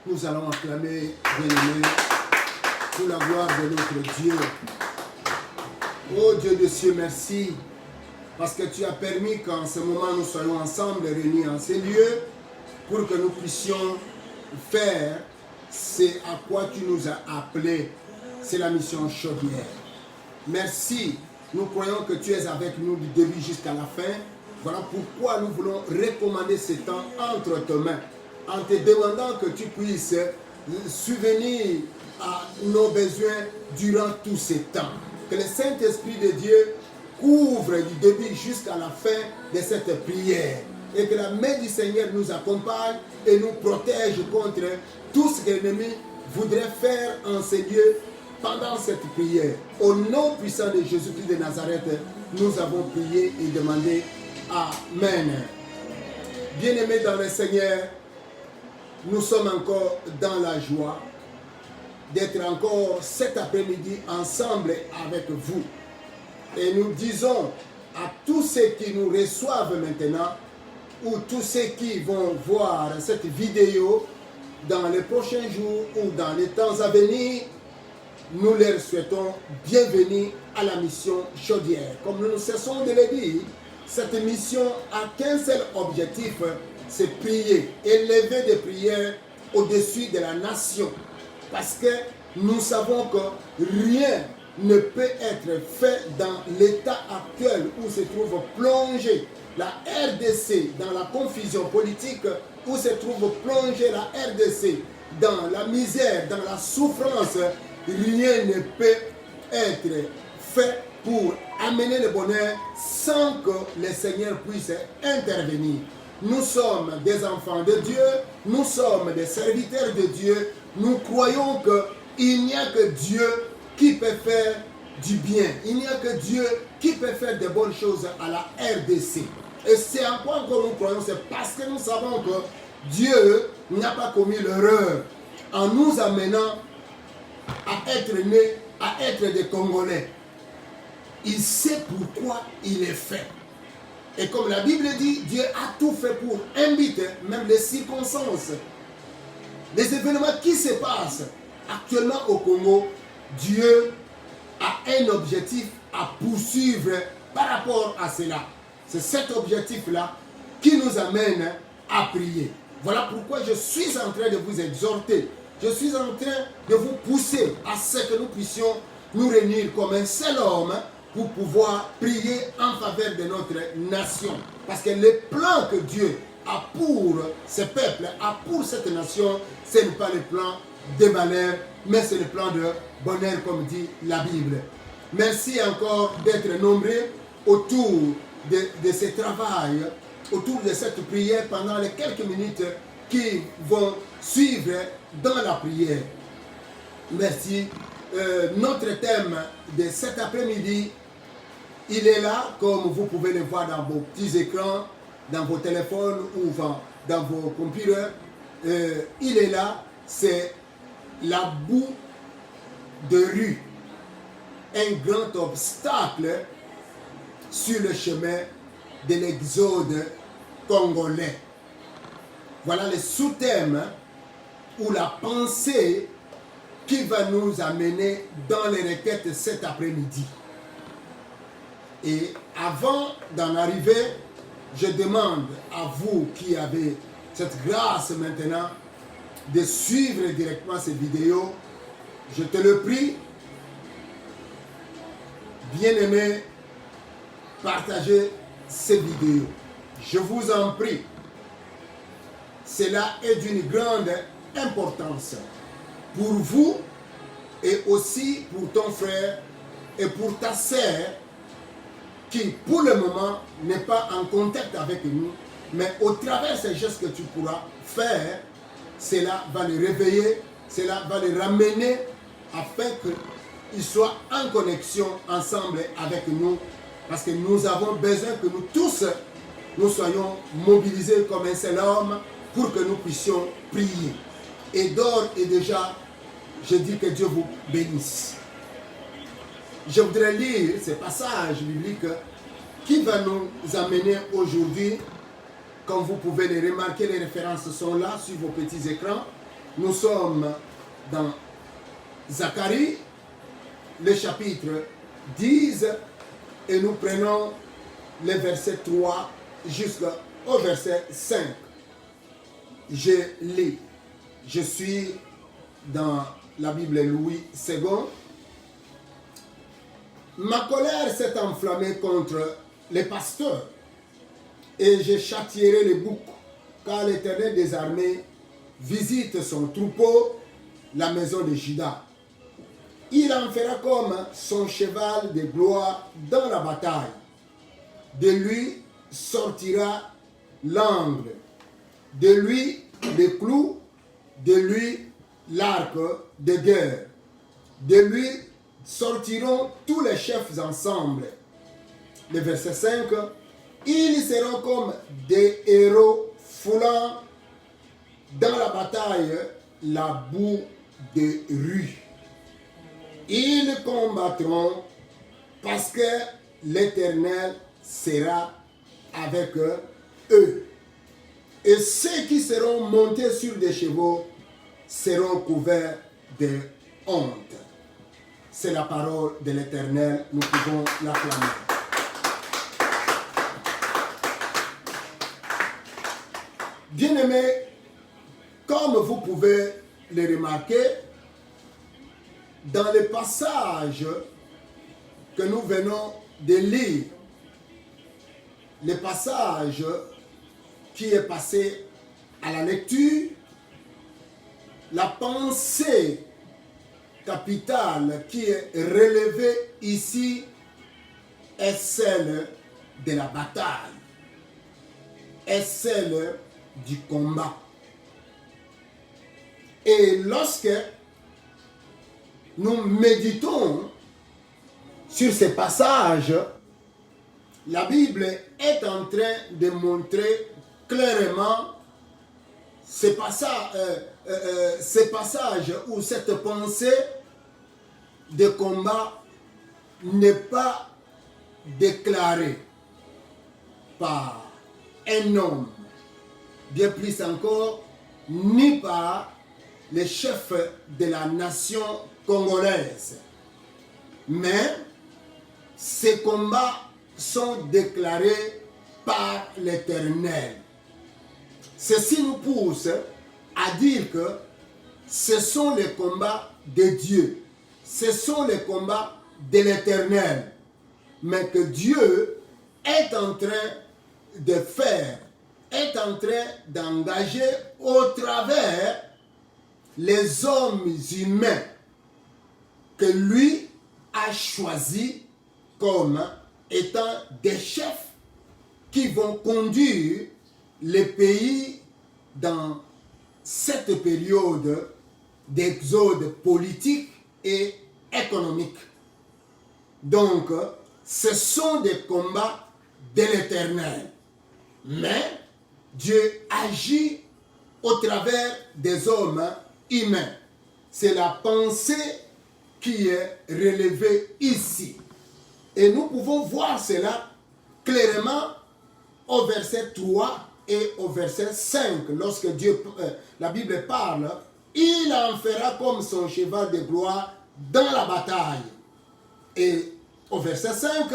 Nous allons acclamer, bien-aimé, pour la gloire de notre Dieu. Oh Dieu de cieux, merci, parce que tu as permis qu'en ce moment nous soyons ensemble réunis en ces lieux pour que nous puissions faire ce à quoi tu nous as appelés. C'est la mission chaudière. Merci, nous croyons que tu es avec nous du début jusqu'à la fin. Voilà pourquoi nous voulons recommander ce temps entre tes mains, en te demandant que tu puisses subvenir à nos besoins durant tous ces temps. Que le Saint-Esprit de Dieu couvre du début jusqu'à la fin de cette prière. Et que la main du Seigneur nous accompagne et nous protège contre tout ce que l'ennemi voudrait faire en ces lieux pendant cette prière. Au nom puissant de Jésus-Christ de Nazareth, nous avons prié et demandé Amen. Bien-aimés dans le Seigneur, nous sommes encore dans la joie d'être encore cet après-midi ensemble avec vous. Et nous disons à tous ceux qui nous reçoivent maintenant, ou tous ceux qui vont voir cette vidéo dans les prochains jours ou dans les temps à venir, nous leur souhaitons bienvenue à la mission chaudière. Comme nous ne cessons de le dire, cette mission a qu'un seul objectif, c'est prier, élever des prières au-dessus de la nation. Parce que nous savons que rien ne peut être fait dans l'état actuel où se trouve plongée la RDC dans la confusion politique, où se trouve plongée la RDC dans la misère, dans la souffrance. Rien ne peut être fait pour amener le bonheur sans que le Seigneur puisse intervenir. Nous sommes des enfants de Dieu, nous sommes des serviteurs de Dieu. Nous croyons qu'il n'y a que Dieu qui peut faire du bien. Il n'y a que Dieu qui peut faire de bonnes choses à la RDC. Et c'est en quoi que nous croyons, c'est parce que nous savons que Dieu n'a pas commis l'erreur en nous amenant à être nés, à être des Congolais. Il sait pourquoi il est fait. Et comme la Bible dit, Dieu a tout fait pour inviter, même les circonstances, les événements qui se passent actuellement au Congo. Dieu a un objectif à poursuivre par rapport à cela. C'est cet objectif-là qui nous amène à prier. Voilà pourquoi je suis en train de vous exhorter. Je suis en train de vous pousser à ce que nous puissions nous réunir comme un seul homme pour pouvoir prier en faveur de notre nation. Parce que le plan que Dieu a pour ce peuple, a pour cette nation, ce n'est pas le plan de malheur, mais c'est le plan de bonheur comme dit la Bible. Merci encore d'être nombreux autour de ce travail, autour de cette prière pendant les quelques minutes qui vont suivre dans la prière. Merci. Notre thème de cet après-midi, il est là, comme vous pouvez le voir dans vos petits écrans, dans vos téléphones ou dans vos computers. Il est là, c'est la boue de rue. Un grand obstacle sur le chemin de l'exode congolais. Voilà le sous-thème ou la pensée qui va nous amener dans les requêtes cet après-midi. Et avant d'en arriver, je demande à vous qui avez cette grâce maintenant de suivre directement ces vidéos. Je te le prie, bien-aimé, partagez ces vidéos. Je vous en prie. Cela est d'une grande importance pour vous et aussi pour ton frère et pour ta sœur qui, pour le moment, n'est pas en contact avec nous, mais au travers de ces gestes que tu pourras faire, cela va les réveiller, cela va les ramener afin qu'ils soient en connexion ensemble avec nous, parce que nous avons besoin que nous tous, nous soyons mobilisés comme un seul homme pour que nous puissions prier. Et d'ores et déjà, je dis que Dieu vous bénisse. Je voudrais lire ce passage biblique qui va nous amener aujourd'hui. Comme vous pouvez les remarquer, les références sont là sur vos petits écrans. Nous sommes dans Zacharie, le chapitre 10, et nous prenons le verset 3 jusqu'au verset 5. Je lis. Je suis dans la Bible Louis II. Ma colère s'est enflammée contre les pasteurs et je châtierai les boucs, car l'Éternel des armées visite son troupeau, la maison de Juda. Il en fera comme son cheval de gloire dans la bataille. De lui sortira l'angle, de lui le clou, de lui l'arc de guerre. De lui sortiront tous les chefs ensemble. Le verset 5, ils seront comme des héros foulant dans la bataille la boue de rue. Ils combattront parce que l'Éternel sera avec eux. Et ceux qui seront montés sur des chevaux seront couverts de honte. C'est la parole de l'Éternel, nous pouvons l'acclamer. Bien-aimés, comme vous pouvez le remarquer, dans le passage que nous venons de lire, le passage qui est passé à la lecture, la pensée capitale qui est relevée ici est celle de la bataille, est celle du combat. Et lorsque nous méditons sur ces passages, la Bible est en train de montrer clairement ces passages où cette pensée de combat n'est pas déclarée par un homme, bien plus encore, ni par les chefs de la nation congolaise. Mais ces combats sont déclarés par l'Éternel. Ceci nous pousse à dire que ce sont les combats de Dieu, ce sont les combats de l'Éternel, mais que Dieu est en train de faire, est en train d'engager au travers les hommes humains que lui a choisis comme étant des chefs qui vont conduire les pays dans cette période d'exode politique et économique. Donc, ce sont des combats de l'Éternel. Mais Dieu agit au travers des hommes humains. C'est la pensée qui est relevée ici. Et nous pouvons voir cela clairement au verset 3 et au verset 5. Lorsque la Bible parle, il en fera comme son cheval de gloire dans la bataille. Et au verset 5,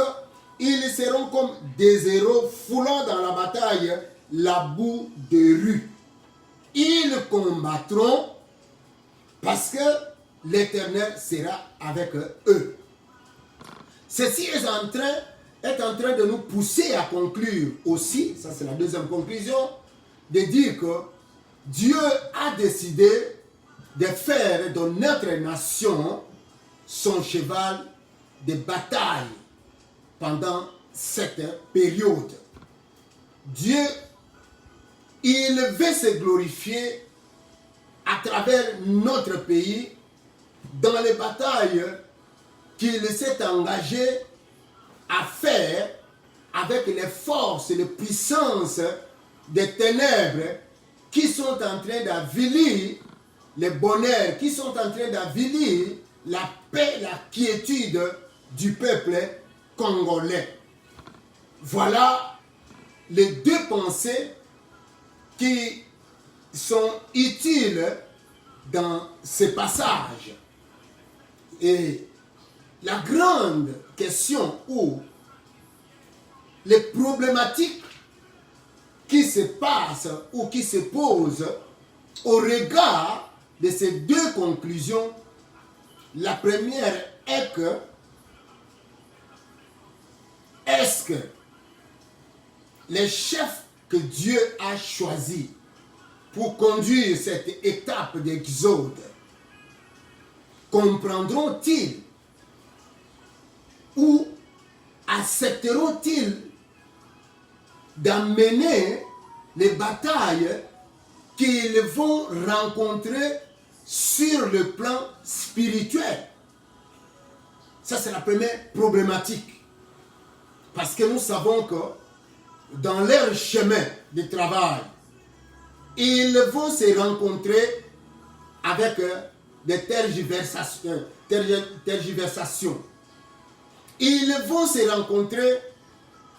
ils seront comme des héros foulant dans la bataille la boue de rue. Ils combattront parce que l'Éternel sera avec eux. Ceci est en train de nous pousser à conclure aussi, ça c'est la deuxième conclusion, de dire que Dieu a décidé de faire de notre nation son cheval de bataille pendant cette période. Dieu, il veut se glorifier à travers notre pays dans les batailles qu'il s'est engagé à faire avec les forces et les puissances des ténèbres qui sont en train d'avilir le bonheur, qui sont en train d'avilir la paix, la quiétude du peuple congolais. Voilà les deux pensées qui sont utiles dans ces passages. Et la grande question ou les problématiques qui se passent ou qui se posent au regard de ces deux conclusions, la première est que est-ce que les chefs que Dieu a choisis pour conduire cette étape d'exode comprendront-ils ou accepteront-ils d'amener les batailles qu'ils vont rencontrer sur le plan spirituel? Ça, c'est la première problématique. Parce que nous savons que dans leur chemin de travail, ils vont se rencontrer avec des tergiversations. Ils vont se rencontrer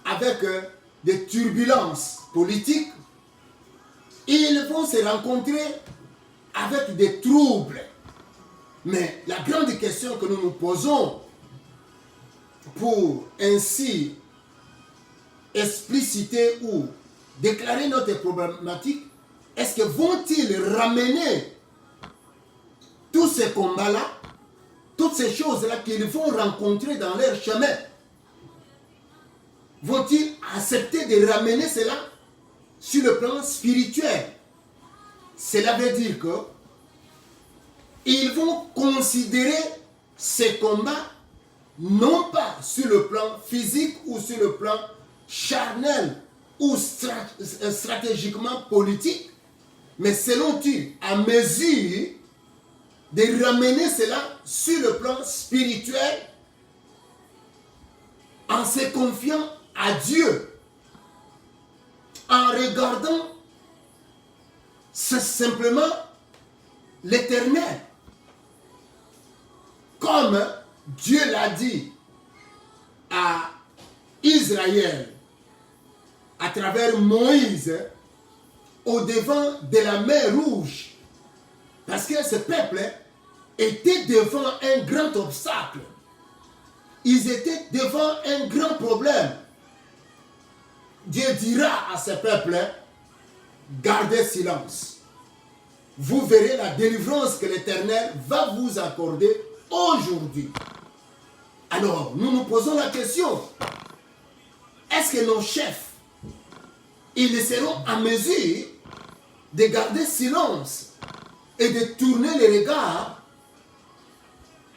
avec des turbulences politiques. Ils vont se rencontrer avec des troubles. Mais la grande question que nous nous posons pour ainsi expliciter ou déclarer notre problématique, est-ce que vont-ils ramener tous ces combats-là, toutes ces choses-là qu'ils vont rencontrer dans leur chemin? Vont-ils accepter de ramener cela sur le plan spirituel? Cela veut dire que ils vont considérer ces combats non pas sur le plan physique ou sur le plan charnel ou stratégiquement politique, mais selon-ils, à mesure de ramener cela sur le plan spirituel en se confiant à Dieu, en regardant simplement l'Éternel. Comme Dieu l'a dit à Israël à travers Moïse au devant de la mer Rouge. Parce que ce peuple était devant un grand obstacle. Ils étaient devant un grand problème. Dieu dira à ce peuple, gardez silence. Vous verrez la délivrance que l'Éternel va vous accorder aujourd'hui. Alors, nous nous posons la question, est-ce que nos chefs, ils seront en mesure de garder silence et de tourner les regards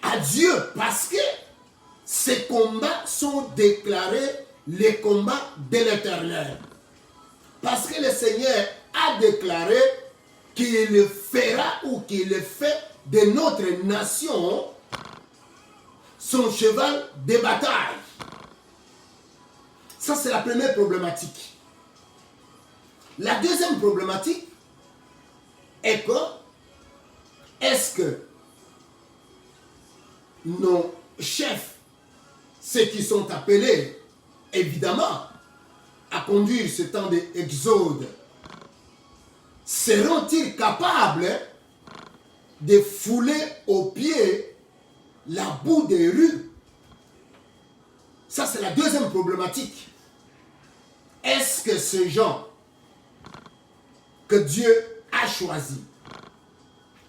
à Dieu, parce que ces combats sont déclarés les combats de l'Éternel. Parce que le Seigneur a déclaré qu'il fera ou qu'il fait de notre nation son cheval de bataille. Ça, c'est la première problématique. La deuxième problématique est que est-ce que nos chefs, ceux qui sont appelés évidemment à conduire ce temps d'exode, seront-ils capables de fouler aux pieds la boue des rues? Ça, c'est la deuxième problématique. Est-ce que ces gens que Dieu a choisis,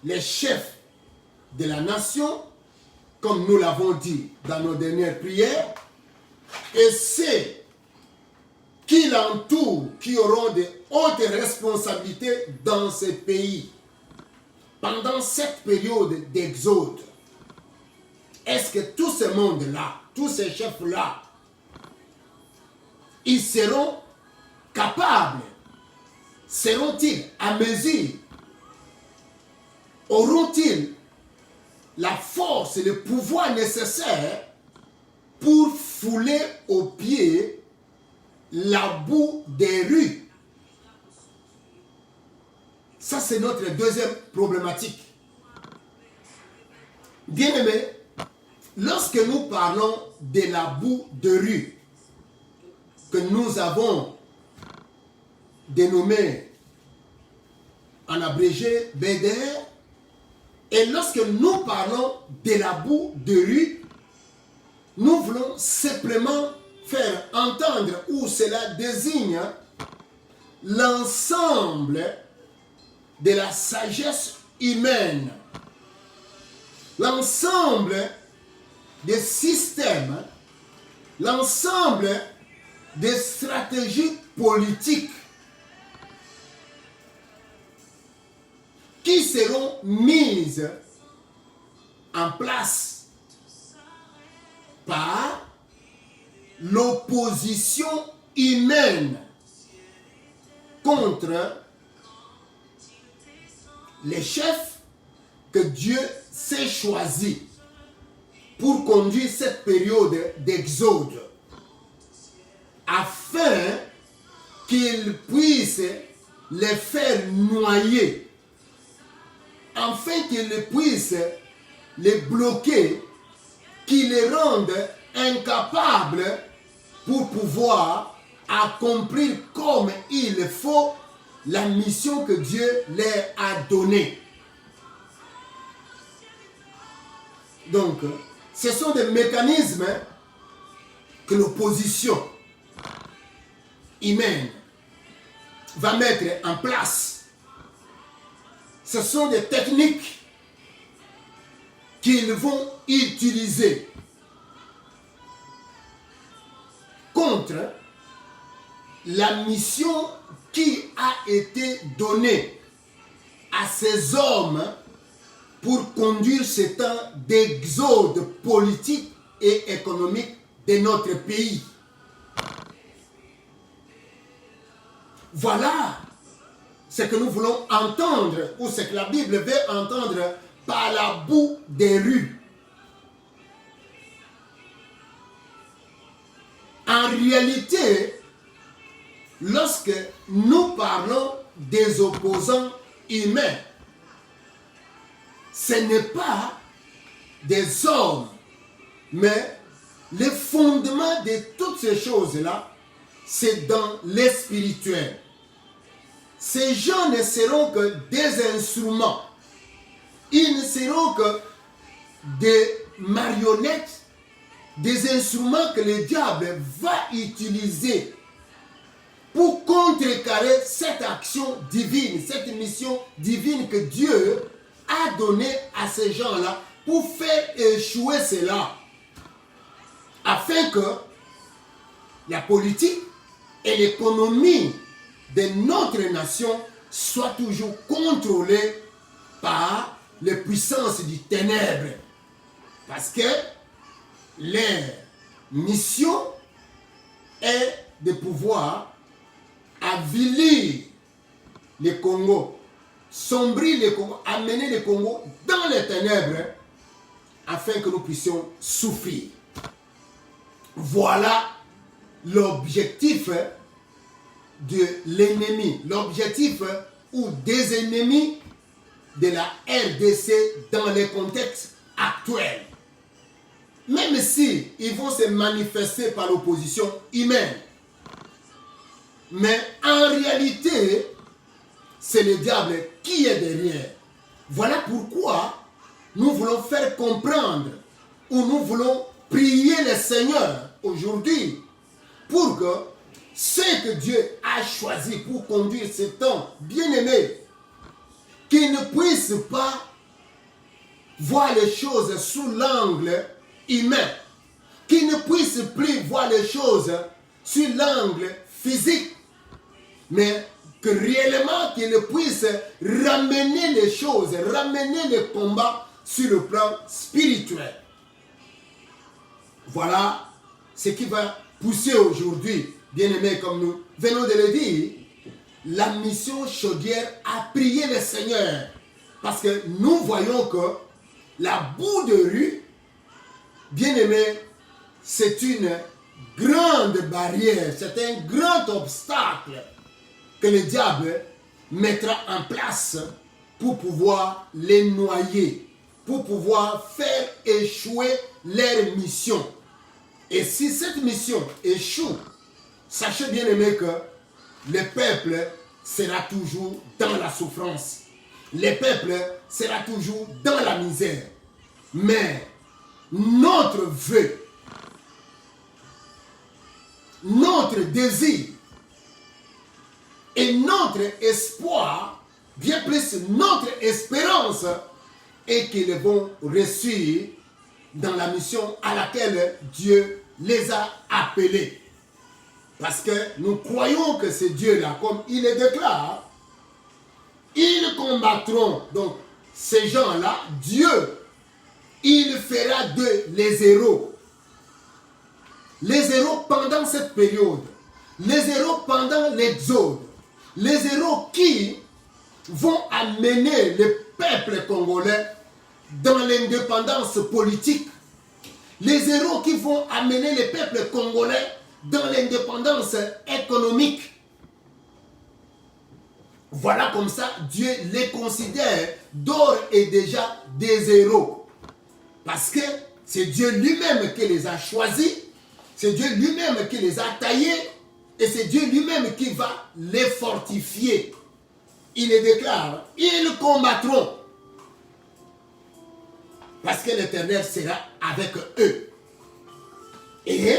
les chefs de la nation, comme nous l'avons dit dans nos dernières prières, et ceux qui l'entourent, qui auront de hautes responsabilités dans ce pays, pendant cette période d'exode, est-ce que tout ce monde-là, tous ces chefs-là, ils seront capables, seront-ils à mesure, auront-ils la force et le pouvoir nécessaire pour fouler aux pieds la boue des rues? Ça, c'est notre deuxième problématique. Bien-aimés, lorsque nous parlons de la boue de rue, que nous avons dénommée en abrégé BDR, Et lorsque nous parlons de la boue de rue, nous voulons simplement faire entendre où cela désigne l'ensemble de la sagesse humaine, l'ensemble des systèmes, l'ensemble des stratégies politiques qui seront mises en place par l'opposition humaine contre les chefs que Dieu s'est choisis pour conduire cette période d'exode, afin qu'ils puissent les faire noyer, afin qu'ils puissent les bloquer, qu'ils les rendent incapables pour pouvoir accomplir comme il faut la mission que Dieu leur a donnée. Donc, ce sont des mécanismes que l'opposition humaine va mettre en place. Ce sont des techniques qu'ils vont utiliser contre la mission qui a été donnée à ces hommes pour conduire ce temps d'exode politique et économique de notre pays. Voilà ce que nous voulons entendre, ou ce que la Bible veut entendre par la boue des rues. En réalité, lorsque nous parlons des opposants humains, ce n'est pas des hommes, mais le fondement de toutes ces choses-là, c'est dans le spirituel. Ces gens ne seront que des instruments. Ils ne seront que des marionnettes, des instruments que le diable va utiliser pour contrecarrer cette action divine, cette mission divine que Dieu a donnée à ces gens-là pour faire échouer cela, afin que la politique et l'économie de notre nation soient toujours contrôlées par les puissances du ténèbre. Parce que leur mission est de pouvoir avilir le Congo, sombrer le Congo, amener le Congo dans les ténèbres afin que nous puissions souffrir. Voilà l'objectif de l'ennemi, l'objectif ou des ennemis de la RDC dans le contexte actuel. Même si ils vont se manifester par l'opposition humaine, mais en réalité, c'est le diable qui est derrière. Voilà pourquoi nous voulons faire comprendre, ou nous voulons prier le Seigneur aujourd'hui pour que ce que Dieu a choisi pour conduire ce temps bien-aimé, qu'ils ne puissent pas voir les choses sous l'angle humain, qu'ils ne puissent plus voir les choses sur l'angle physique, mais que réellement qu'ils puissent ramener les choses, ramener le combat sur le plan spirituel. Voilà ce qui va pousser aujourd'hui, bien-aimés comme nous venons de le dire, la mission chaudière a prié le Seigneur. Parce que nous voyons que la boue de rue, bien-aimés, c'est une grande barrière, c'est un grand obstacle que le diable mettra en place pour pouvoir les noyer, pour pouvoir faire échouer leur mission. Et si cette mission échoue, sachez bien aimé que le peuple sera toujours dans la souffrance. le peuple sera toujours dans la misère. Mais notre vœu, notre désir et notre espoir, bien plus notre espérance, est qu'ils vont réussir dans la mission à laquelle Dieu les a appelés. Parce que nous croyons que ces dieux-là, comme il les déclare, ils combattront. Donc, ces gens-là, Dieu, il fera d'eux les héros. Les héros pendant cette période. Les héros pendant l'exode. Les héros qui vont amener le peuple congolais dans l'indépendance politique. Les héros qui vont amener le peuple congolais dans l'indépendance économique. Voilà comme ça, Dieu les considère d'ores et déjà des héros. Parce que c'est Dieu lui-même qui les a choisis, c'est Dieu lui-même qui les a taillés, et c'est Dieu lui-même qui va les fortifier. Il les déclare, ils combattront. Parce que l'Éternel sera avec eux. Et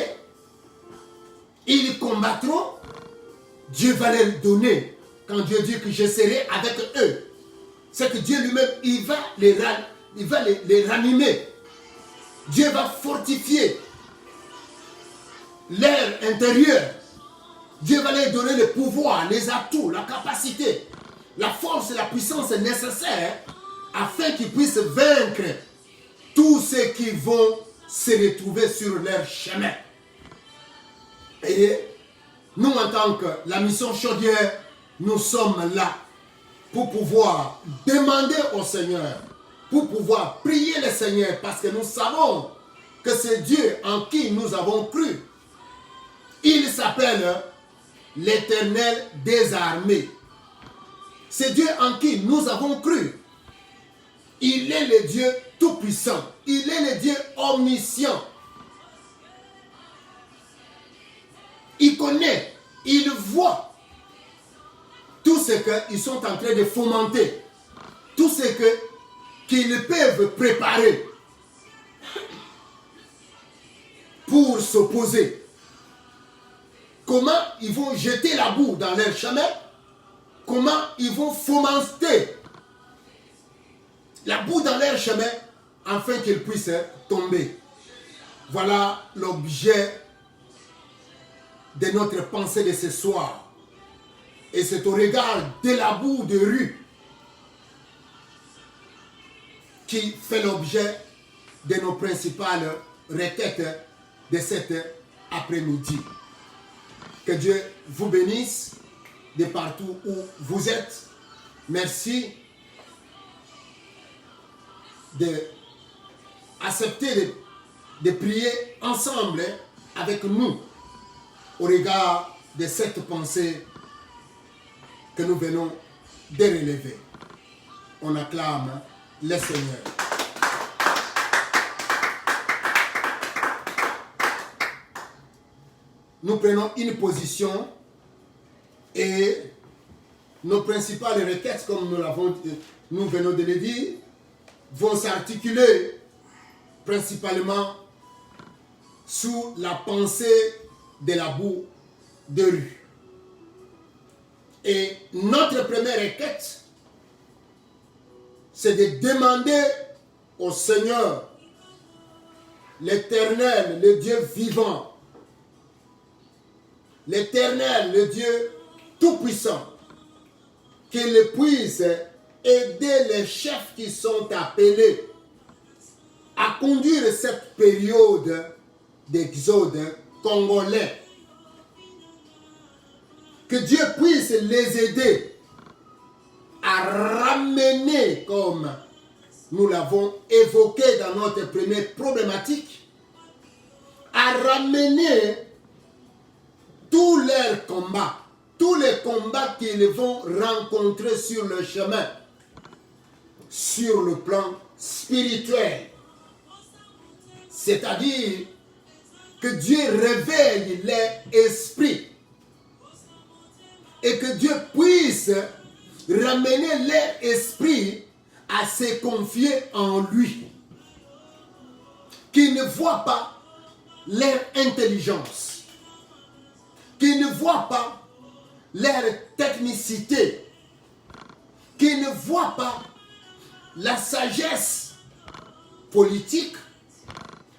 ils combattront, Dieu va leur donner. Quand Dieu dit que je serai avec eux, c'est que Dieu lui-même, il va les ranimer. Dieu va fortifier leur intérieur. Dieu va leur donner le pouvoir, les atouts, la capacité, la force et la puissance nécessaires afin qu'ils puissent vaincre tous ceux qui vont se retrouver sur leur chemin. Et nous, en tant que la mission Chaudière, nous sommes là pour pouvoir demander au Seigneur, pour pouvoir prier le Seigneur, parce que nous savons que c'est Dieu en qui nous avons cru. Il s'appelle l'Éternel des armées. C'est Dieu en qui nous avons cru. Il est le Dieu tout-puissant. Il est le Dieu omniscient. Il connaît, il voit tout ce qu'ils sont en train de fomenter, tout ce qu'ils peuvent préparer pour s'opposer. Comment ils vont jeter la boue dans leur chemin, comment ils vont fomenter la boue dans leur chemin afin qu'ils puissent tomber. Voilà l'objet de notre pensée de ce soir. Et c'est au regard de la boue de rue qui fait l'objet de nos principales requêtes de cet après-midi. Que Dieu vous bénisse de partout où vous êtes. Merci d'accepter de prier ensemble avec nous au regard de cette pensée que nous venons de relever. On acclame le Seigneur. Nous prenons une position et nos principales requêtes, comme nous venons de le dire, vont s'articuler principalement sous la pensée de la boue de rue. Et notre première requête, c'est de demander au Seigneur, l'Éternel, le Dieu vivant, l'Éternel, le Dieu tout-puissant, qu'il puisse aider les chefs qui sont appelés à conduire cette période d'exode congolais. Que Dieu puisse les aider à ramener, comme nous l'avons évoqué dans notre première problématique, à ramener tous leurs combats, tous les combats qu'ils vont rencontrer sur le chemin, sur le plan spirituel. C'est-à-dire que Dieu réveille leur esprit et que Dieu puisse ramener leur esprit à se confier en lui, qui ne voient pas leur intelligence, qui ne voient pas leur technicité, qui ne voient pas la sagesse politique,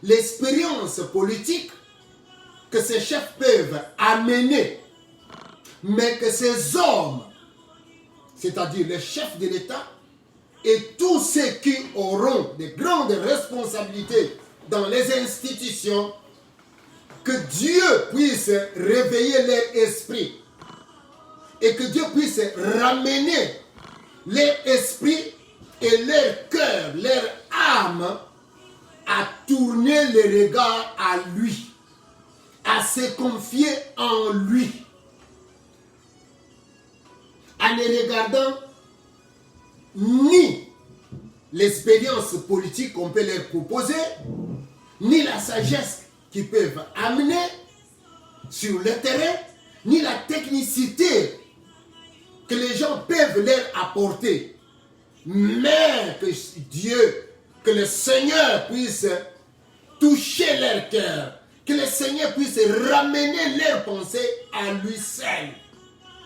l'expérience politique que ces chefs peuvent amener, mais que ces hommes, c'est-à-dire les chefs de l'État et tous ceux qui auront de grandes responsabilités dans les institutions, que Dieu puisse réveiller leur esprit et que Dieu puisse ramener leur esprit et leur cœur, leur âme à tourner les regards à lui, à se confier en lui, en ne regardant ni l'expérience politique qu'on peut leur proposer, ni la sagesse qu'ils peuvent amener sur le terrain, ni la technicité que les gens peuvent leur apporter. Mais que Dieu, que le Seigneur puisse toucher leur cœur, que le Seigneur puisse ramener leurs pensées à lui seul,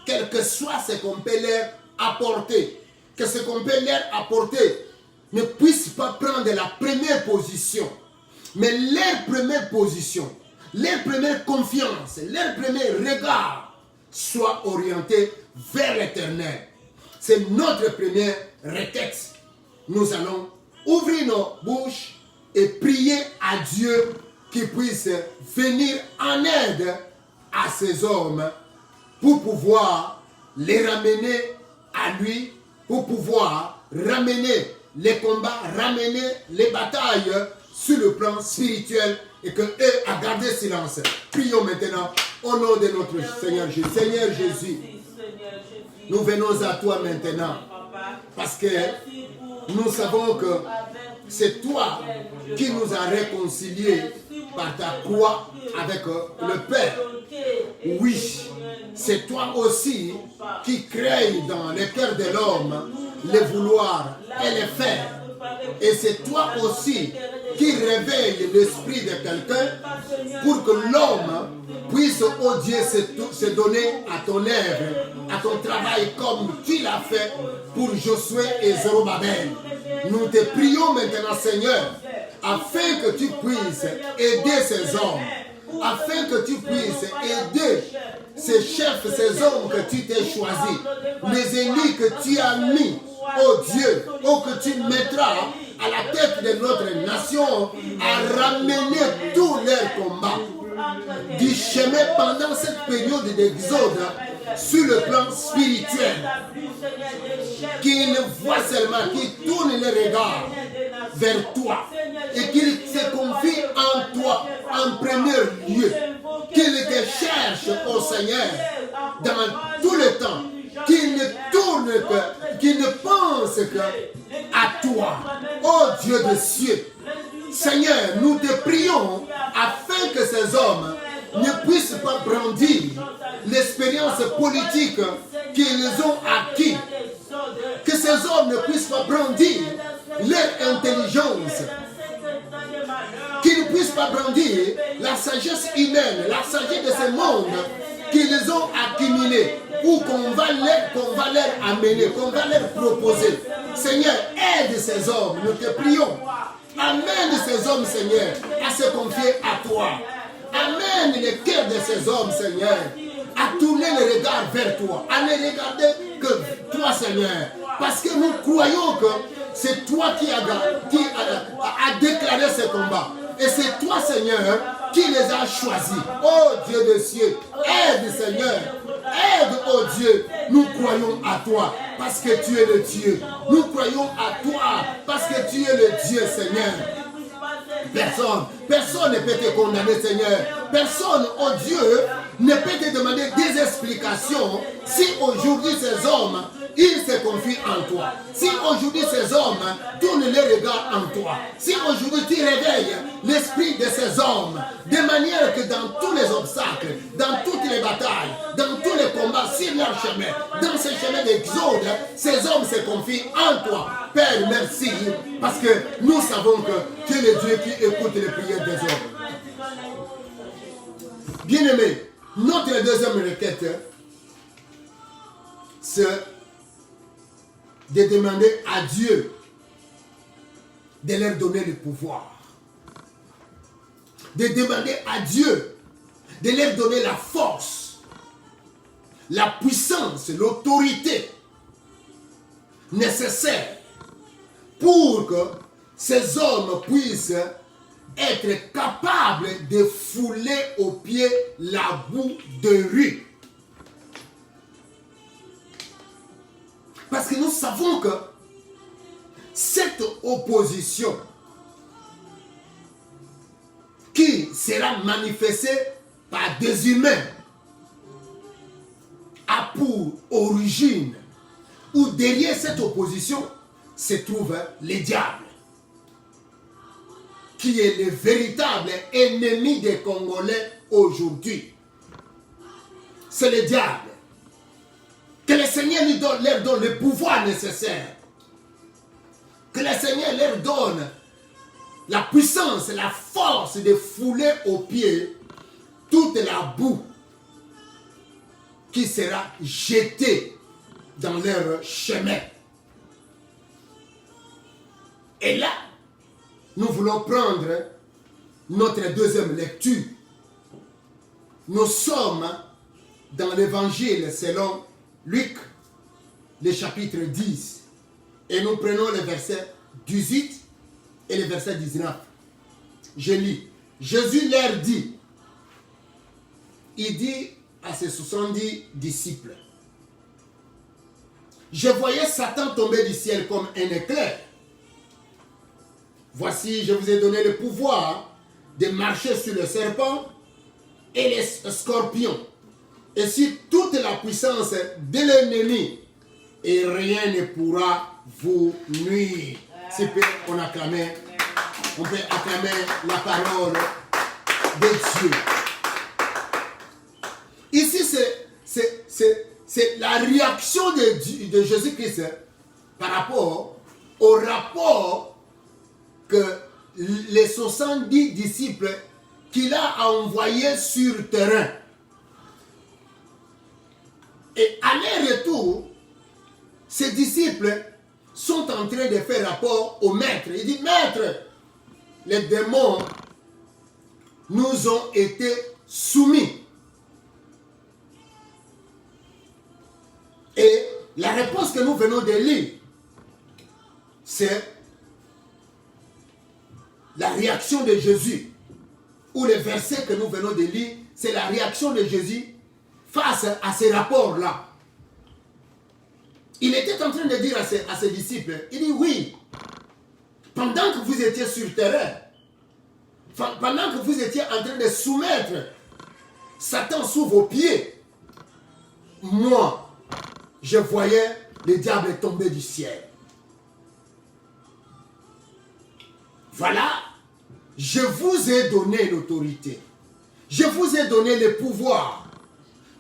quel que soit ce qu'on peut leur apporter, que ce qu'on peut leur apporter ne puisse pas prendre la première position, mais leur première position, leur première confiance, leur premier regard soit orienté vers l'Éternel. C'est notre première requête. Nous allons ouvrir nos bouches et prier à Dieu qui puisse venir en aide à ces hommes pour pouvoir les ramener à lui, pour pouvoir ramener les combats, ramener les batailles sur le plan spirituel et que eux à garder silence. Prions maintenant au nom de notre Seigneur Jésus. Seigneur Jésus, nous venons à toi maintenant parce que nous savons que c'est toi qui nous as réconciliés par ta croix avec le Père. Oui, c'est toi aussi qui crée dans le cœur de l'homme le vouloir et le faire. Et c'est toi aussi qui réveille l'esprit de quelqu'un pour que l'homme puisse, oh Dieu, se donner à ton œuvre, à ton travail comme tu l'as fait pour Josué et Zorobabel. Nous te prions maintenant, Seigneur, afin que tu puisses aider ces hommes, afin que tu puisses aider ces chefs, ces hommes que tu t'es choisis, les élus que tu as mis, oh Dieu, oh que tu mettras à la tête de notre nation, à ramener tous leurs combats du chemin pendant cette période d'exode sur le plan spirituel, qu'ils voient seulement, qu'ils tournent les regards vers toi et qu'ils se confient en toi en premier lieu, qu'ils te cherchent au Seigneur dans tout le temps, qu'ils ne tournent que, qu'ils ne pensent que à toi, ô Dieu des cieux. Seigneur, nous te prions afin que ces hommes ne puissent pas brandir l'expérience politique qu'ils ont acquis, que ces hommes ne puissent pas brandir leur intelligence, qu'ils ne puissent pas brandir la sagesse humaine, la sagesse de ce monde qu'ils ont accumulée ou qu'on va leur amener, qu'on va leur proposer. Seigneur, aide ces hommes, nous te prions. Amène ces hommes, Seigneur, à se confier à toi. Amène les cœurs de ces hommes, Seigneur, à tourner le regard vers toi, à ne regarder que toi, Seigneur. Parce que nous croyons que c'est toi qui a déclaré ce combat. Et c'est toi, Seigneur, qui les a choisis. Oh Dieu des cieux, aide, Seigneur. Aide, oh Dieu. Nous croyons à toi parce que tu es le Dieu. Nous croyons à toi parce que tu es le Dieu, Seigneur. Personne ne peut te condamner, Seigneur. Personne, oh Dieu, ne peut te demander des explications si aujourd'hui ces hommes, ils se confient en toi. Si aujourd'hui ces hommes tournent les regards en toi. Si aujourd'hui tu réveilles l'esprit de ces hommes, de manière que dans tous les obstacles, dans toutes les batailles, dans tous les combats sur leur chemin, dans ce chemin d'exode, ces hommes se confient en toi. Père, merci, parce que nous savons que tu es le Dieu qui écoute les prières des hommes. Bien-aimés, notre deuxième requête, c'est de demander à Dieu de leur donner le pouvoir. De demander à Dieu de leur donner la force, la puissance, l'autorité nécessaire pour que ces hommes puissent être capables de fouler aux pieds la boue de rue. Parce que nous savons que cette opposition qui sera manifestée par des humains a pour origine, ou derrière cette opposition se trouve le diable, qui est le véritable ennemi des Congolais aujourd'hui. C'est le diable. Que le Seigneur leur donne le pouvoir nécessaire. Que le Seigneur leur donne la puissance, la force de fouler aux pieds toute la boue qui sera jetée dans leur chemin. Et là, nous voulons prendre notre deuxième lecture. Nous sommes dans l'évangile selon Luc, le chapitre 10. Et nous prenons le verset 18 et le verset 19. Je lis. Jésus leur dit, il dit à ses 70 disciples, je voyais Satan tomber du ciel comme un éclair. Voici, je vous ai donné le pouvoir de marcher sur le serpent et les scorpions, et sur toute la puissance de l'ennemi, et rien ne pourra vous nuire. Si on peut acclamer la parole de Dieu. Ici, c'est la réaction de Jésus-Christ par rapport au rapport que les 70 disciples qu'il a envoyés sur le terrain. Et à leur retour, ces disciples sont en train de faire rapport au maître. Il dit, maître, les démons nous ont été soumis. Et la réponse que nous venons de lire, c'est la réaction de Jésus. Ou le verset que nous venons de lire, c'est la réaction de Jésus face à ces rapports-là. Il était en train de dire à ses disciples, il dit oui, pendant que vous étiez sur le terrain, pendant que vous étiez en train de soumettre Satan sous vos pieds, moi, je voyais le diable tomber du ciel. Voilà, je vous ai donné l'autorité. Je vous ai donné le pouvoir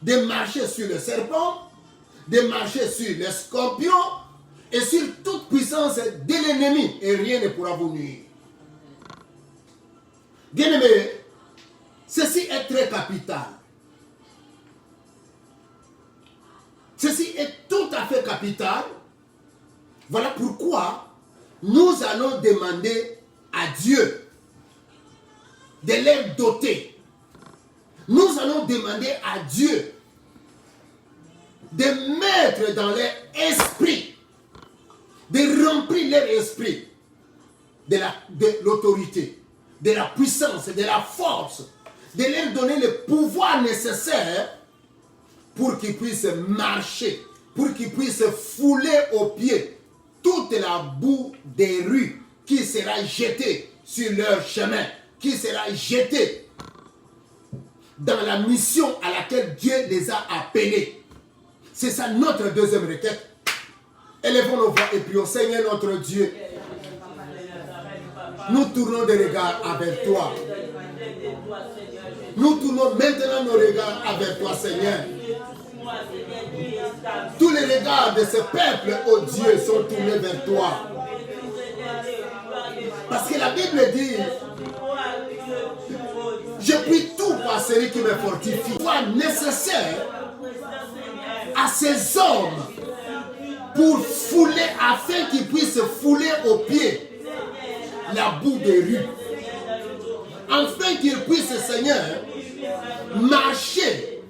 de marcher sur le serpent, de marcher sur les scorpions et sur toute puissance de l'ennemi, et rien ne pourra vous nuire. Bien-aimés, ceci est très capital. Ceci est tout à fait capital. Voilà pourquoi nous allons demander à Dieu de les doter. Nous allons demander à Dieu de mettre dans leur esprit, de remplir leur esprit de l'autorité, de la puissance, de la force, de leur donner le pouvoir nécessaire pour qu'ils puissent marcher, pour qu'ils puissent fouler aux pieds toute la boue des rues qui sera jetée sur leur chemin, qui sera jetée dans la mission à laquelle Dieu les a appelés. C'est ça notre deuxième requête. Élevons nos voix et prions. Seigneur notre Dieu, nous tournons des regards vers toi. Nous tournons maintenant nos regards vers toi, Seigneur. Tous les regards de ce peuple, oh Dieu, sont tournés vers toi. Parce que la Bible dit, je prie tout par celui qui me fortifie. Soit nécessaire à ces hommes pour fouler, afin qu'ils puissent fouler aux pieds la boue des rues. Afin qu'ils puissent, Seigneur, marcher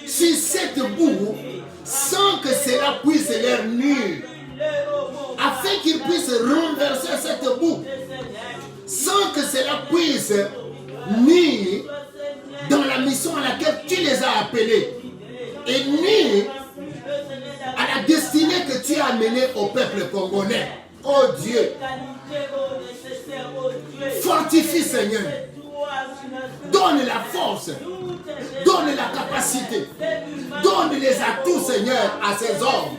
sur cette boue sans que cela puisse leur nuire. Afin qu'ils puissent renverser cette boue sans que cela puisse nuire dans la mission à laquelle tu les as appelés et nuire à la destinée que tu as amenée au peuple congolais. Oh Dieu, fortifie, Seigneur. Donne la force, donne la capacité, donne les atouts, Seigneur, à ces hommes.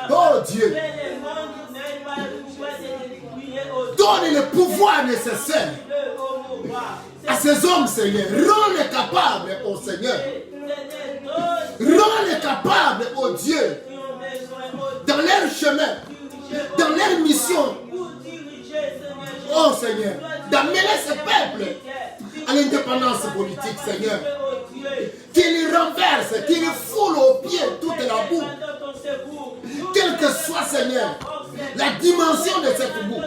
Oh Dieu, donne le pouvoir nécessaire à ces hommes, Seigneur. Rends-les capables, oh Seigneur. Rends-les capables, oh Dieu, dans leur chemin, dans leur mission. Oh Seigneur, d'amener ce peuple à l'indépendance politique, Seigneur. Qu'il renverse, qu'il foule aux pieds toute la boue. Quelle que soit, Seigneur, la dimension de cette boue.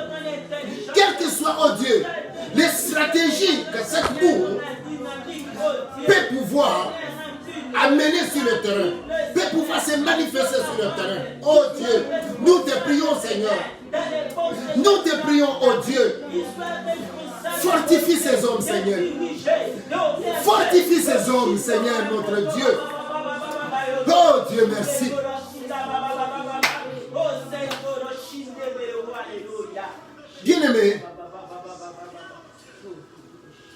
Quelle que soit, oh Dieu, les stratégies que cette boue peut pouvoir amener sur le terrain, peut pouvoir se manifester sur le terrain. Oh Dieu, nous te prions, Seigneur. Nous te prions, oh Dieu. Fortifie ces hommes, Seigneur. Fortifie ces hommes, Seigneur, notre Dieu. Oh Dieu, merci. Bien-aimés,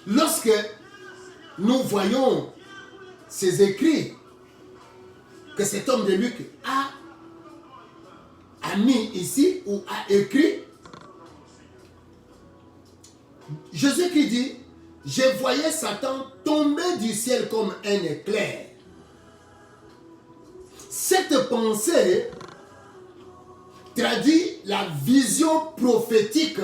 lorsque nous voyons ces écrits que cet homme de Luc a mis ici ou a écrit, Jésus-Christ dit, je voyais Satan tomber du ciel comme un éclair. Cette pensée traduit la vision prophétique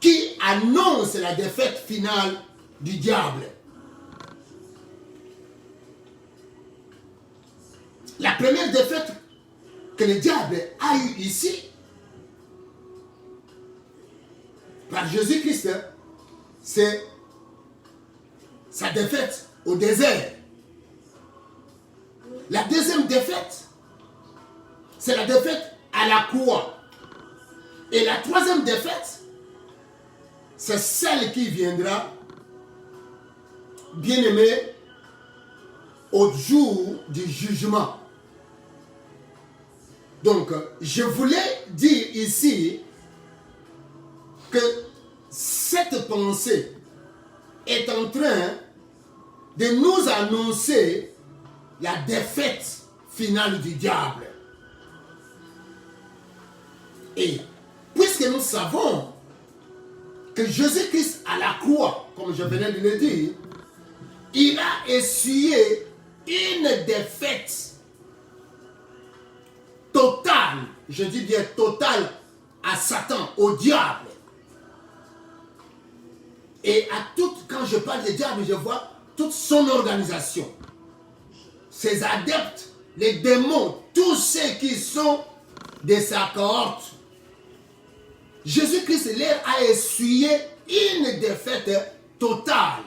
qui annonce la défaite finale du diable. La première défaite que le diable a eue ici, par Jésus-Christ, c'est sa défaite au désert. La deuxième défaite, c'est la défaite à la croix. Et la troisième défaite, c'est celle qui viendra, bien aimé, au jour du jugement. Donc, je voulais dire ici que cette pensée est en train de nous annoncer la défaite finale du diable. Et puisque nous savons que Jésus-Christ à la croix, comme je venais de le dire, il a essuyé une défaite totale, je dis bien totale, à Satan, au diable. Et à toute, quand je parle de diable, je vois toute son organisation, ses adeptes, les démons, tous ceux qui sont de sa cohorte. Jésus-Christ leur a essuyé une défaite totale.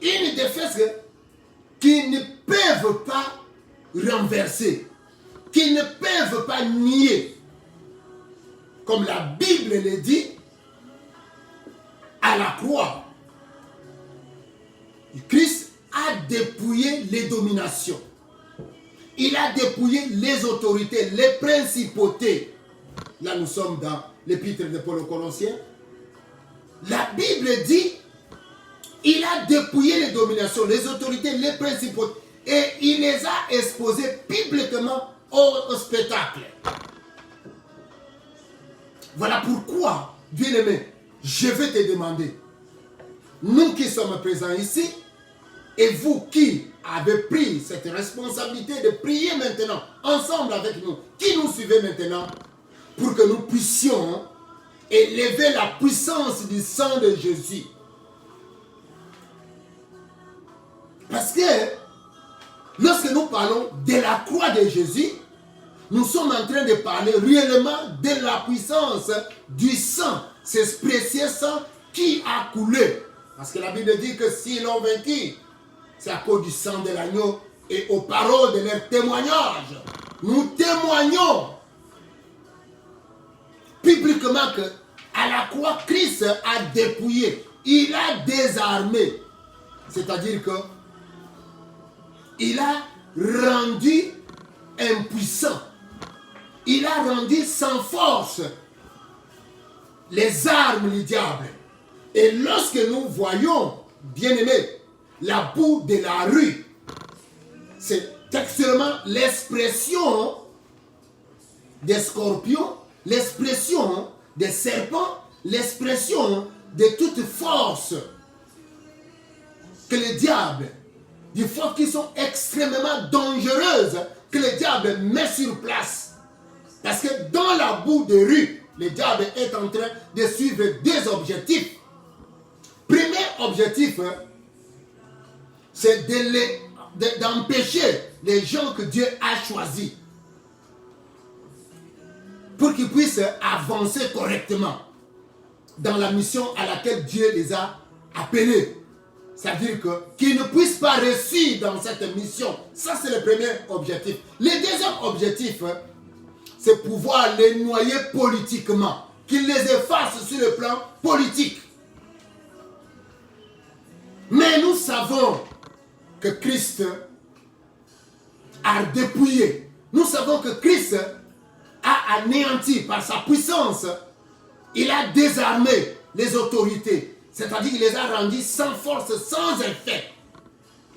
Une défaite qu'ils ne peuvent pas renverser, qu'ils ne peuvent pas nier. Comme la Bible le dit, à la croix, Christ a dépouillé les dominations. Il a dépouillé les autorités, les principautés. Là, nous sommes dans l'épître de Paul aux Colossiens. La Bible dit Il a dépouillé les dominations, les autorités, les principaux. Et il les a exposés publiquement au spectacle. Voilà pourquoi, bien-aimé, je vais te demander, nous qui sommes présents ici, et vous qui avez pris cette responsabilité de prier maintenant, ensemble avec nous, qui nous suivez maintenant, pour que nous puissions élever la puissance du sang de Jésus. Parce que lorsque nous parlons de la croix de Jésus, nous sommes en train de parler réellement de la puissance du sang, ce précieux sang qui a coulé. Parce que la Bible dit que s'ils l'ont vaincu, c'est à cause du sang de l'agneau et aux paroles de leur témoignage. Nous témoignons publiquement que à la croix, Christ a dépouillé, il a désarmé. C'est-à-dire que il a rendu impuissant. Il a rendu sans force les armes du diable. Et lorsque nous voyons, bien-aimés, la boue de la rue, c'est textuellement l'expression des scorpions, l'expression des serpents, l'expression de toute force que le diable, des forces qui sont extrêmement dangereuses, que le diable met sur place. Parce que dans la boue de rue, le diable est en train de suivre deux objectifs. Premier objectif, c'est d'empêcher les gens que Dieu a choisis pour qu'ils puissent avancer correctement dans la mission à laquelle Dieu les a appelés. C'est-à-dire qu'ils ne puissent pas réussir dans cette mission. Ça, c'est le premier objectif. Le deuxième objectif, c'est pouvoir les noyer politiquement, qu'ils les effacent sur le plan politique. Mais nous savons que Christ a dépouillé. Nous savons que Christ a anéanti par sa puissance. Il a désarmé les autorités. C'est-à-dire qu'il les a rendus sans force, sans effet.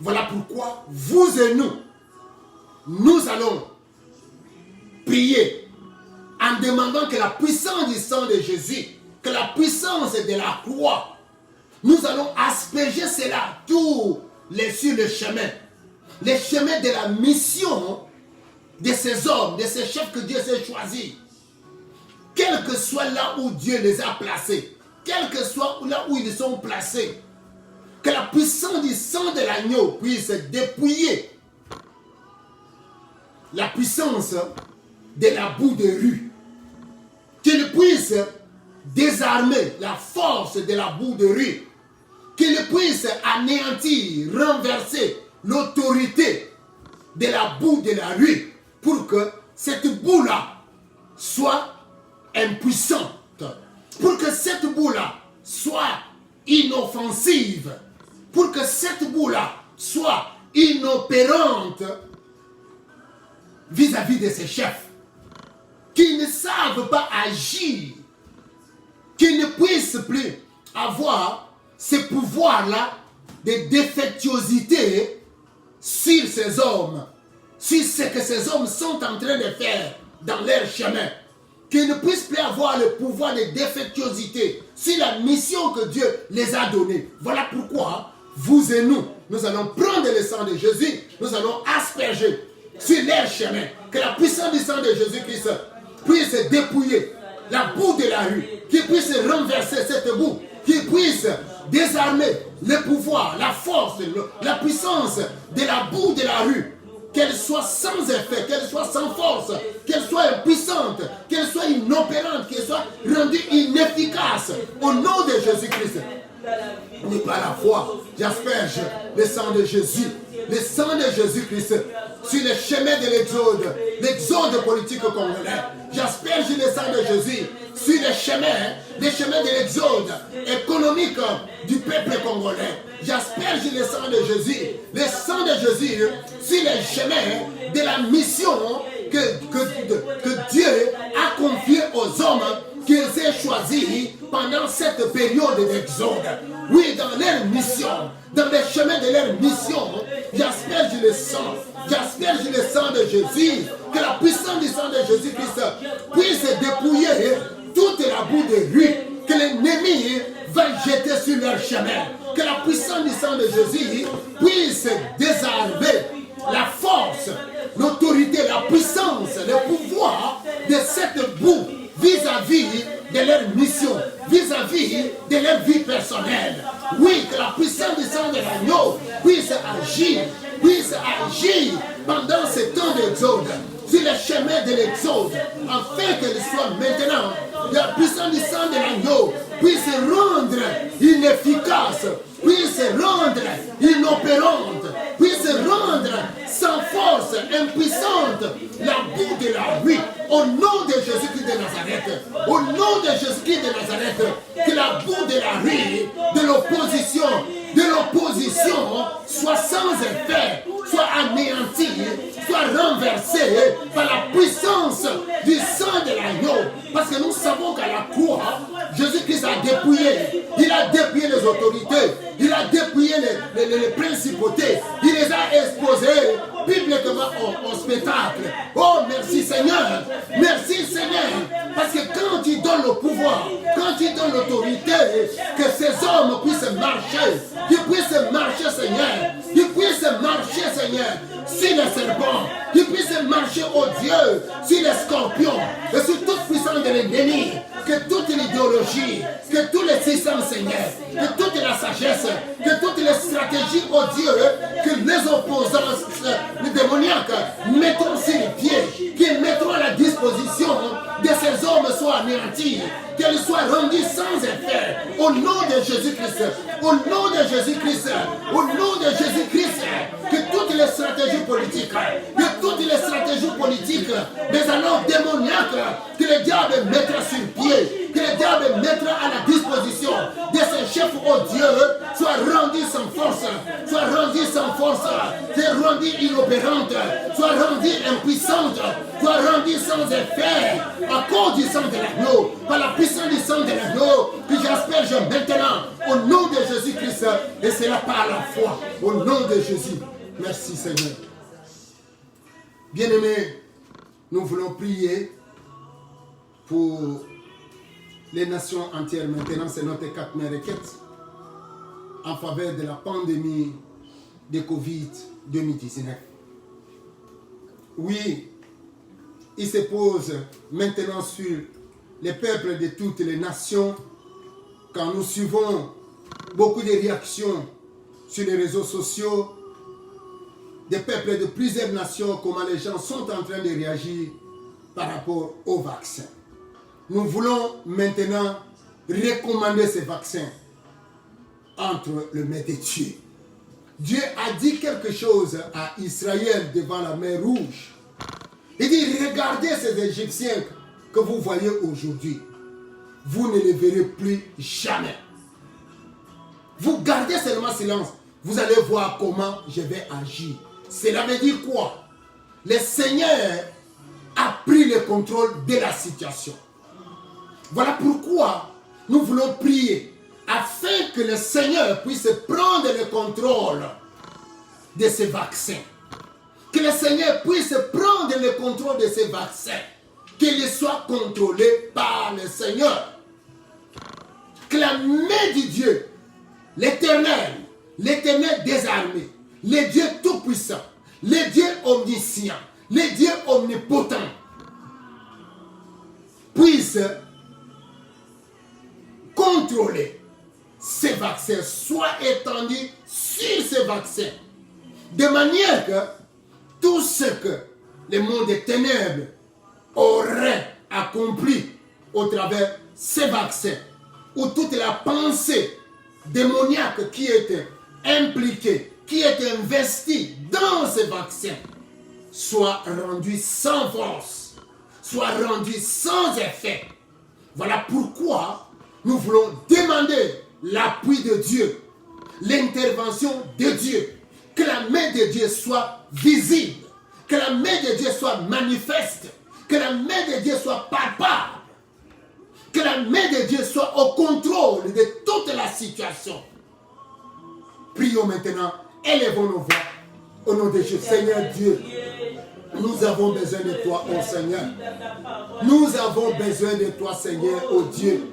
Voilà pourquoi vous et nous allons prier en demandant que la puissance du sang de Jésus, que la puissance de la croix, nous allons asperger cela sur le chemin. Le chemin de la mission de ces hommes, de ces chefs que Dieu s'est choisis. Quel que soit là où Dieu les a placés, quel que soit là où ils sont placés, que la puissance du sang de l'agneau puisse dépouiller la puissance de la boue de rue, qu'il puisse désarmer la force de la boue de rue, qu'il puisse anéantir, renverser l'autorité de la boue de la rue, pour que cette boue-là soit impuissante, pour que cette boue-là soit inoffensive, pour que cette boue-là soit inopérante vis-à-vis de ses chefs, qui ne savent pas agir, qui ne puissent plus avoir ce pouvoir-là de défectuosité sur ces hommes, sur ce que ces hommes sont en train de faire dans leur chemin, qu'ils ne puissent plus avoir le pouvoir de défectuosité sur la mission que Dieu les a donnée. Voilà pourquoi vous et nous allons prendre le sang de Jésus, nous allons asperger sur leur chemin, que la puissance du sang de Jésus-Christ puisse dépouiller la boue de la rue, qu'il puisse renverser cette boue, qu'il puisse désarmer le pouvoir, la force, la puissance de la boue de la rue, qu'elle soit sans effet, qu'elle soit sans force, qu'elle soit impuissante, qu'elle soit inopérante, qu'elle soit rendue inefficace au nom de Jésus-Christ. Mais par la foi, j'asperge le sang de Jésus, le sang de Jésus-Christ sur le chemin de l'exode politique congolais. J'asperge le sang de Jésus sur les chemins de l'exode économique du peuple congolais. J'asperge le sang de Jésus sur les chemins de la mission que Dieu a confiée aux hommes qu'il s'est choisis pendant cette période d'exode. Oui, dans leur mission, dans les chemins de leur mission, j'asperge le sang. J'asperge le sang de Jésus. Que la puissance du sang de Jésus-Christ puisse dépouiller toute la boue de rue que l'ennemi va jeter sur leur chemin. Que la puissance du sang de Jésus puisse désarmer la force, l'autorité, la puissance, le pouvoir de cette boue vis-à-vis de leur mission, vis-à-vis de leur vie personnelle. Oui, que la puissance du sang de l'agneau puisse agir pendant ce temps d'exode, sur le chemin de l'exode, afin qu'elle soit maintenant, la puissance du sang de l'agneau puisse rendre inefficace, puisse rendre inopérante, puisse rendre sans force, impuissante, la boue de la rue. Au nom de Jésus-Christ de Nazareth, au nom de Jésus-Christ de Nazareth, que la boue de la rue, de l'opposition soit sans effet, soit anéantie, soit renversée par la puissance du sang de l'agneau. Parce que nous savons qu'à la croix, Jésus-Christ a dépouillé. Il a dépouillé les autorités. Il a dépouillé les principautés. Il les a exposés publiquement au spectacle. Oh, merci Seigneur. Merci Seigneur. Parce que quand tu donnes le pouvoir, quand tu donnes l'autorité, que ces hommes puissent marcher. Qu'ils puissent marcher, Seigneur. Qu'ils puissent marcher, Seigneur, sur les serpents. Qu'ils puissent marcher, oh Dieu, sur les scorpions. Et sur toute puissance de l'ennemi. Que toute l'idéologie, que tous les systèmes, Seigneur, que toute la sagesse, que toutes les stratégies, oh Dieu, que les opposants, les démoniaques, mettront sur les pieds, qu'ils mettront à la disposition de ces hommes soient anéantis, qu'elles soient rendues sans effet. Au nom de Jésus-Christ, au nom de Jésus-Christ, au nom de Jésus-Christ, que toutes les stratégies politiques, des allants démoniaques, que le diable mettra sur le pied, que le diable mettra à la disposition de ces chefs, oh Dieu, soient rendus sans force, soient rendus sans force, soient rendus inopérantes, soient rendus impuissantes, soient rendus sans effet, à cause du sang de l'agneau, par la puissance du sang de l'agneau, que j'asperge maintenant, au nom de Jésus-Christ, et cela par la foi, au nom de Jésus. Merci Seigneur. Bien-aimés, nous voulons prier pour les nations entières. Maintenant, c'est notre 4e requête en faveur de la pandémie de Covid-2019. Oui, il se pose maintenant sur les peuples de toutes les nations quand nous suivons beaucoup de réactions sur les réseaux sociaux des peuples de plusieurs nations, comment les gens sont en train de réagir par rapport au vaccin. Nous voulons maintenant recommander ces vaccins entre le mains de Dieu. Dieu a dit quelque chose à Israël devant la mer Rouge. Il dit, regardez ces Égyptiens que vous voyez aujourd'hui. Vous ne les verrez plus jamais. Vous gardez seulement silence. Vous allez voir comment je vais agir. Cela veut dire quoi? Le Seigneur a pris le contrôle de la situation. Voilà pourquoi nous voulons prier afin que le Seigneur puisse prendre le contrôle de ces vaccins. Que le Seigneur puisse prendre le contrôle de ces vaccins. Qu'il soit contrôlé par le Seigneur. Que la main de Dieu, l'Éternel des armées, le Dieu tout-puissant, le Dieu omniscient, le Dieu omnipotent, puisse contrôler ces vaccins, soit étendus sur ces vaccins, de manière que tout ce que le monde des ténèbres aurait accompli au travers ces vaccins, ou toute la pensée démoniaque qui était impliquée, qui était investie dans ces vaccins, soit rendue sans force, soit rendue sans effet. Voilà pourquoi nous voulons demander l'appui de Dieu, l'intervention de Dieu, que la main de Dieu soit visible, que la main de Dieu soit manifeste, que la main de Dieu soit palpable, que la la main de Dieu soit au contrôle de toute la situation. Prions maintenant, élevons nos voix au nom de Jésus. Seigneur Dieu, nous avons besoin de toi, ô Seigneur. Nous avons besoin de toi, Seigneur, ô Dieu,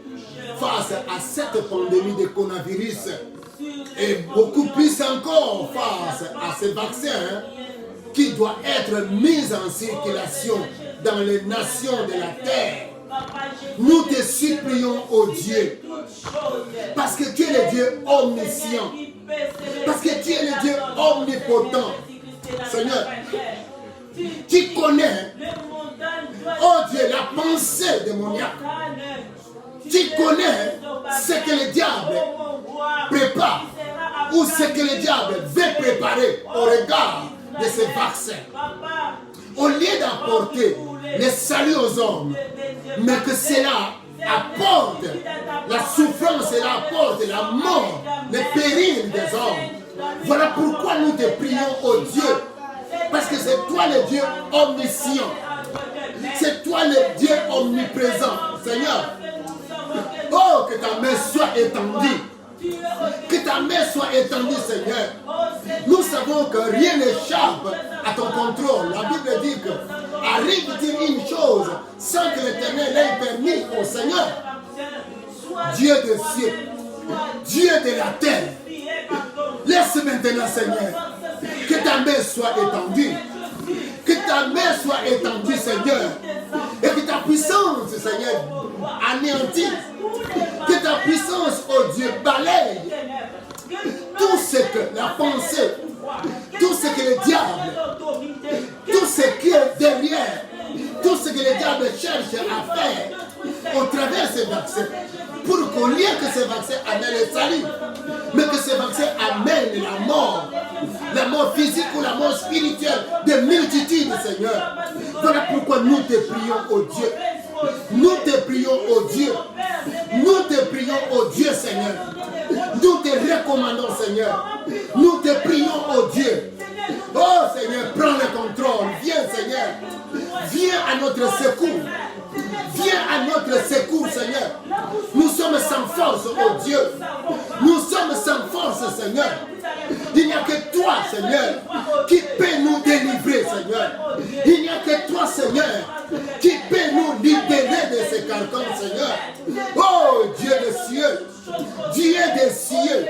face à cette pandémie de coronavirus et beaucoup plus encore face à ce vaccin qui doit être mis en circulation dans les nations de la terre. Nous te supplions, ô Dieu, parce que tu es le Dieu omniscient, parce que tu es le Dieu omnipotent. Seigneur, tu connais, oh Dieu, la pensée démoniaque. Tu connais ce que le diable prépare ou ce que le diable veut préparer au regard de ces vaccins. Au lieu d'apporter le salut aux hommes, mais que cela apporte la souffrance, cela apporte la mort, le péril des hommes. Voilà pourquoi nous te prions, ô Dieu, parce que c'est toi le Dieu omniscient, c'est toi le Dieu omniprésent, Seigneur. Oh, que ta main soit étendue. Que ta main soit étendue, Seigneur. Nous savons que rien n'échappe à ton contrôle. La Bible dit que arrive-t-il une chose sans que l'Éternel l'ait permis au Seigneur? Dieu des cieux, Dieu de la terre, laisse maintenant, Seigneur, que ta main soit étendue. Que ta main soit étendue, Seigneur. Et que ta puissance, Seigneur, anéantit. Que ta puissance, oh Dieu, balaye tout ce que la pensée, tout ce que le diable, tout ce qui est derrière, tout ce que le diable cherche à faire au travers de ces vaccins, pour qu'au lieu que ces vaccins amènent le salut, mais que ces vaccins amènent la mort physique ou la mort spirituelle de multitudes, Seigneur. Voilà pourquoi nous te prions, ô Dieu. Nous te prions, ô Dieu. Nous te prions, ô Dieu, Seigneur. Nous te recommandons, Seigneur. Nous te prions, ô Dieu. Oh Seigneur, prends le contrôle. Viens, Seigneur. Viens à notre secours. Viens à notre secours, Seigneur. Nous sommes sans force, ô Dieu. Nous sommes sans force, Seigneur. Il n'y a que toi, Seigneur, qui peut nous délivrer, Seigneur. Il n'y a que toi, Seigneur, qui peut nous libérer de ces carcans, Seigneur. Oh, Dieu des cieux, Dieu des cieux,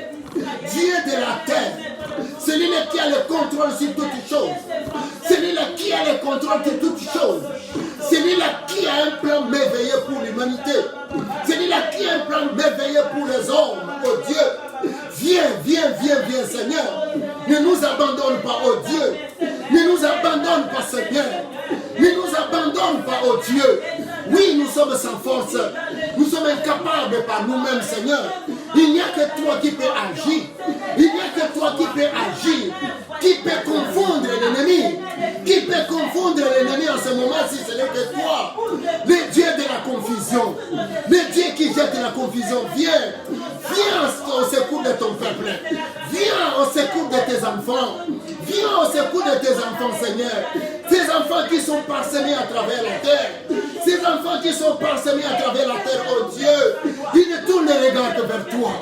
Dieu de la terre, celui-là qui a le contrôle sur toutes choses, celui-là qui a le contrôle sur toutes choses, celui-là qui a un plan merveilleux pour l'humanité, celui-là qui a un plan merveilleux pour les hommes, oh Dieu. Viens, viens, viens, viens, Seigneur. Ne nous abandonne pas, oh Dieu. Ne nous abandonne pas, Seigneur. Ne nous abandonne pas, oh Dieu. Oui, nous sommes sans force. Nous sommes incapables par nous-mêmes, Seigneur. Il n'y a que toi qui peux agir. Il n'y a que toi qui peux agir. Qui peut confondre l'ennemi? Qui peut confondre l'ennemi en ce moment si ce n'est que toi? Le Dieu de la confusion. Le Dieu qui jette la confusion. Viens. Viens au secours de ton peuple. Viens au secours de tes enfants. Viens au secours de tes enfants, Seigneur. Ces enfants qui sont parsemés à travers la terre. Ces enfants qui sont parsemés à travers la terre, oh Dieu. Ils ne tournent les regards que vers toi.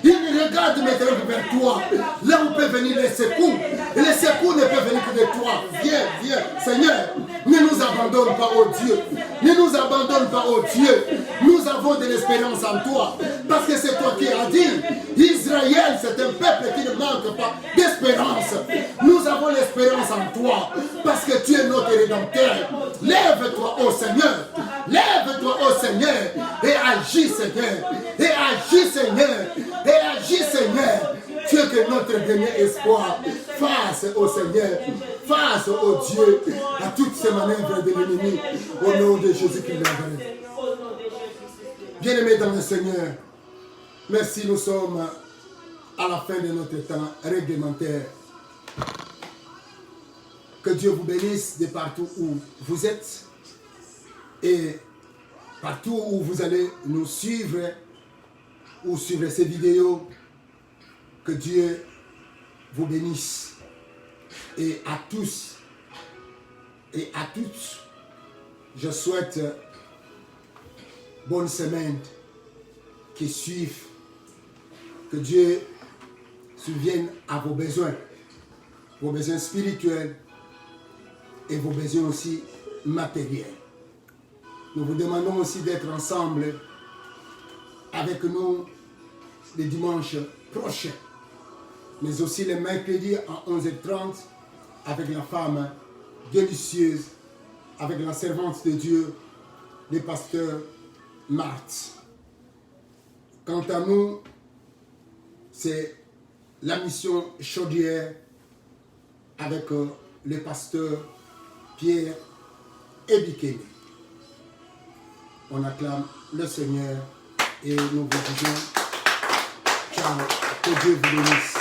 Ils ne regardent maintenant que vers toi. Là où peut venir les secours. Et les secours ne peuvent venir que de toi. Viens, viens, Seigneur. Ne nous abandonne pas, oh Dieu. Ne nous abandonne pas, oh Dieu. Nous avons de l'espérance en toi. Parce que c'est toi qui as dit, Israël, c'est un peuple qui ne manque pas d'espérance. Nous avons l'espérance en toi. Parce que tu es notre Rédempteur. Lève-toi, ô Seigneur. Lève-toi, ô Seigneur. Et agis, Seigneur. Et agis, Seigneur. Et agis, Seigneur. Tu es que notre dernier espoir. Face au Seigneur. Face au Dieu. À toutes ces manœuvres de l'ennemi. Au nom de Jésus-Christ. Bien-aimés dans le Seigneur. Merci, nous sommes à la fin de notre temps réglementaire. Que Dieu vous bénisse de partout où vous êtes et partout où vous allez nous suivre ou suivre ces vidéos. Que Dieu vous bénisse. Et à tous et à toutes, je souhaite bonne semaine qui suivent. Que Dieu subvienne à vos besoins spirituels et vos besoins aussi matériels. Nous vous demandons aussi d'être ensemble avec nous les dimanches prochains, mais aussi les mercredis à 11h30 avec la femme délicieuse, avec la servante de Dieu, le pasteur Marthe. Quant à nous, c'est la mission Chaudière avec le pasteur Pierre Ebikene. On acclame le Seigneur et nous vous disons ciao, que Dieu vous bénisse.